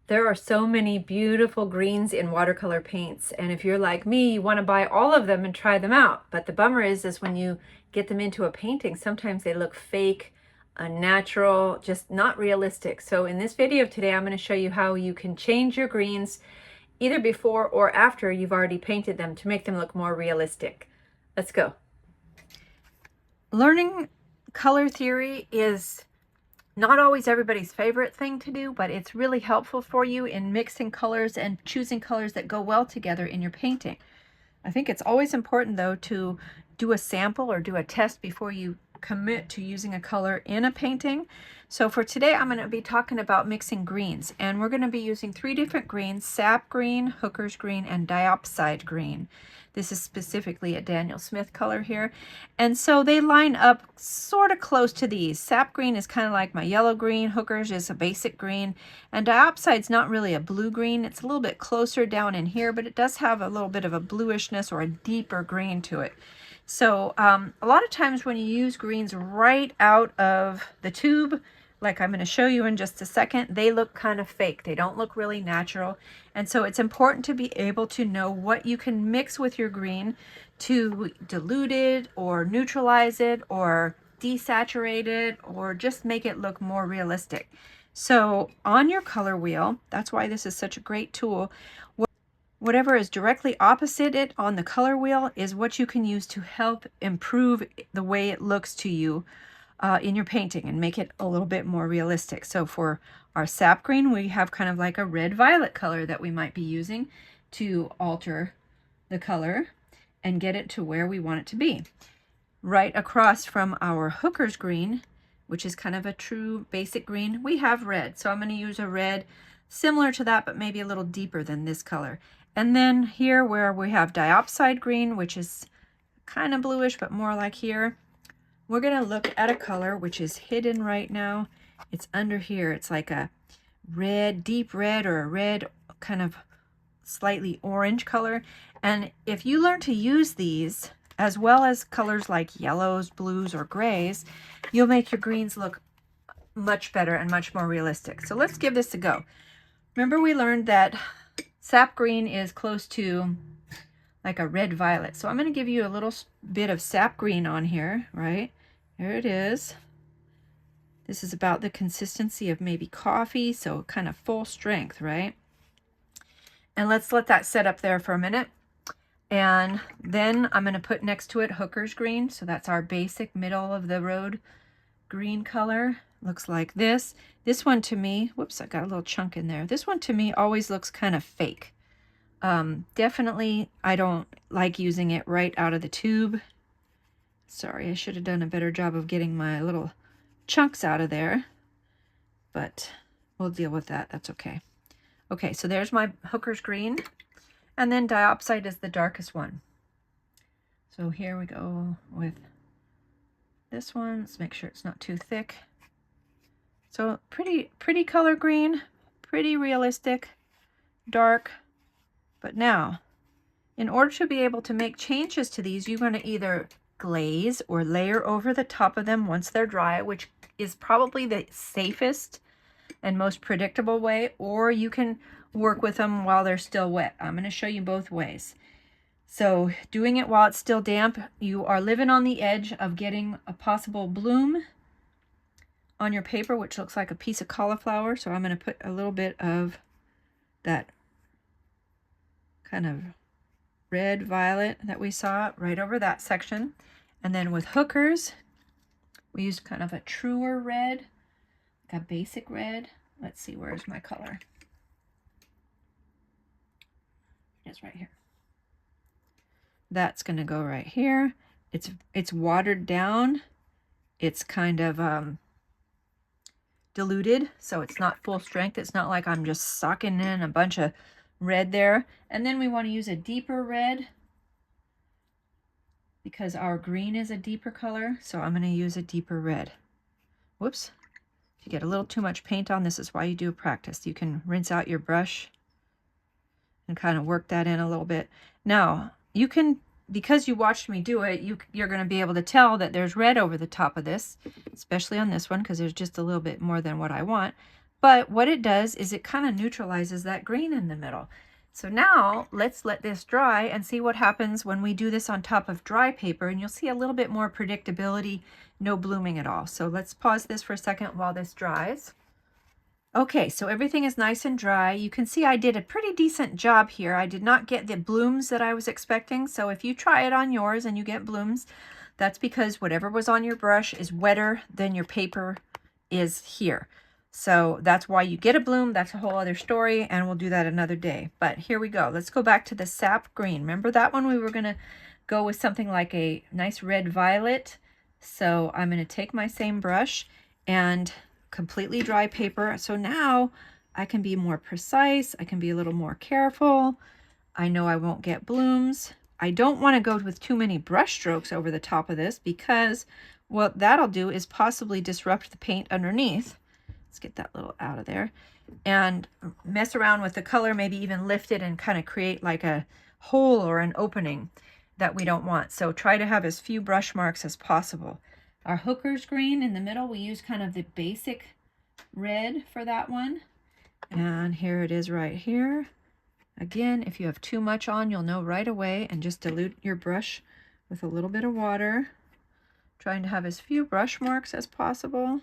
There are so many beautiful greens in watercolor paints, and if you're like me, you want to buy all of them and try them out. But the bummer is when you get them into a painting, sometimes they look fake, unnatural, just not realistic. So in this video today, I'm going to show you how you can change your greens either before or after you've already painted them to make them look more realistic. Let's go. Learning color theory is not always everybody's favorite thing to do, but it's really helpful for you in mixing colors and choosing colors that go well together in your painting. I think it's always important though to do a sample or do a test before you commit to using a color in a painting. So for today, I'm going to be talking about mixing greens, and we're going to be using 3 different greens: sap green, hooker's green, and diopside green. This is specifically a Daniel Smith color here. And so they line up sort of close to these. Sap green is kind of like my yellow green. Hooker's is a basic green. And diopside's not really a blue green. It's a little bit closer down in here, but it does have a little bit of a bluishness or a deeper green to it. So a lot of times when you use greens right out of the tube, like I'm going to show you in just a second, they look kind of fake. They don't look really natural. And so it's important to be able to know what you can mix with your green to dilute it or neutralize it or desaturate it or just make it look more realistic. So on your color wheel, that's why this is such a great tool. Whatever is directly opposite it on the color wheel is what you can use to help improve the way it looks to you in your painting and make it a little bit more realistic. So for our sap green, we have kind of like a red-violet color that we might be using to alter the color and get it to where we want it to be. Right across from our hooker's green, which is kind of a true basic green, we have red. So I'm going to use a red similar to that, but maybe a little deeper than this color. And then here where we have diopside green, which is kind of bluish, but more like here, we're going to look at a color which is hidden right now. It's under here. It's like a red, deep red, or a red kind of slightly orange color. And if you learn to use these as well as colors like yellows, blues, or grays, you'll make your greens look much better and much more realistic. So let's give this a go. Remember, we learned that sap green is close to like a red violet. So I'm going to give you a little bit of sap green on here, right? Here it is. This is about the consistency of maybe coffee, so kind of full strength, right? And let's let that set up there for a minute. And then I'm going to put next to it hooker's green. So that's our basic middle of the road green color. Looks like this. This one to me, whoops, I got a little chunk in there. This one to me always looks kind of fake. Definitely, I don't like using it right out of the tube. Sorry, I should have done a better job of getting my little chunks out of there, but we'll deal with that. That's okay. Okay, so there's my hooker's green, and then diopside is the darkest one. So here we go with this one. Let's make sure it's not too thick. So pretty color green, pretty realistic, dark. But now, in order to be able to make changes to these, you're going to either glaze or layer over the top of them once they're dry, which is probably the safest and most predictable way, or you can work with them while they're still wet. I'm going to show you both ways. So doing it while it's still damp, you are living on the edge of getting a possible bloom on your paper, which looks like a piece of cauliflower. So I'm going to put a little bit of that kind of red violet that we saw right over that section. And then with hookers, we used kind of a truer red, like a basic red. Let's see, where's my color? It's right here. That's going to go right here. It's watered down. It's kind of diluted, so it's not full strength. It's not like I'm just sucking in a bunch of red there. And then we want to use a deeper red because our green is a deeper color, so I'm going to use a deeper red. Whoops. If you get a little too much paint on, this is why you do practice. You can rinse out your brush and kind of work that in a little bit. Now, you can, because you watched me do it, you're going to be able to tell that there's red over the top of this, especially on this one, because there's just a little bit more than what I want. But what it does is it kind of neutralizes that green in the middle. So now let's let this dry and see what happens when we do this on top of dry paper, and you'll see a little bit more predictability, no blooming at all. So let's pause this for a second while this dries. Okay, so everything is nice and dry. You can see I did a pretty decent job here. I did not get the blooms that I was expecting. So if you try it on yours and you get blooms, that's because whatever was on your brush is wetter than your paper is here. So that's why you get a bloom. That's a whole other story, and we'll do that another day. But here we go. Let's go back to the sap green. Remember that one? We were going to go with something like a nice red violet. So I'm going to take my same brush and completely dry paper. So now I can be more precise. I can be a little more careful. I know I won't get blooms. I don't want to go with too many brush strokes over the top of this because what that'll do is possibly disrupt the paint underneath. Let's get that little out of there and mess around with the color, maybe even lift it and kind of create like a hole or an opening that we don't want. So try to have as few brush marks as possible. Our hooker's green in the middle, we use kind of the basic red for that one. And here it is right here. Again, if you have too much on, you'll know right away, and just dilute your brush with a little bit of water. Trying to have as few brush marks as possible.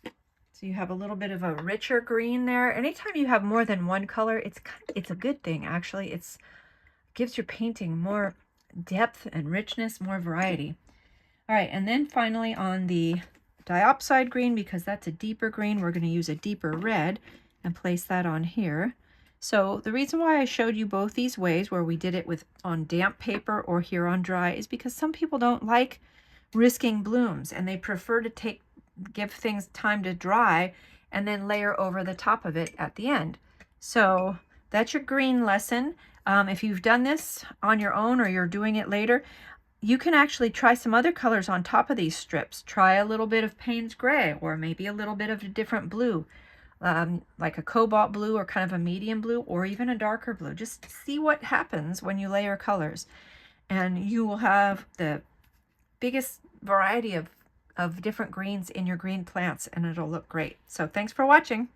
So you have a little bit of a richer green there. Anytime you have more than one color, it's a good thing, actually. It gives your painting more depth and richness, more variety. All right, and then finally on the diopside green, because that's a deeper green, we're going to use a deeper red and place that on here. So the reason why I showed you both these ways, where we did it on damp paper or here on dry, is because some people don't like risking blooms and they prefer to give things time to dry and then layer over the top of it at the end. So that's your green lesson. If you've done this on your own or you're doing it later, you can actually try some other colors on top of these strips. Try a little bit of Payne's Gray, or maybe a little bit of a different blue, like a cobalt blue or kind of a medium blue, or even a darker blue. Just see what happens when you layer colors, and you will have the biggest variety of different greens in your green plants, and it'll look great. So thanks for watching.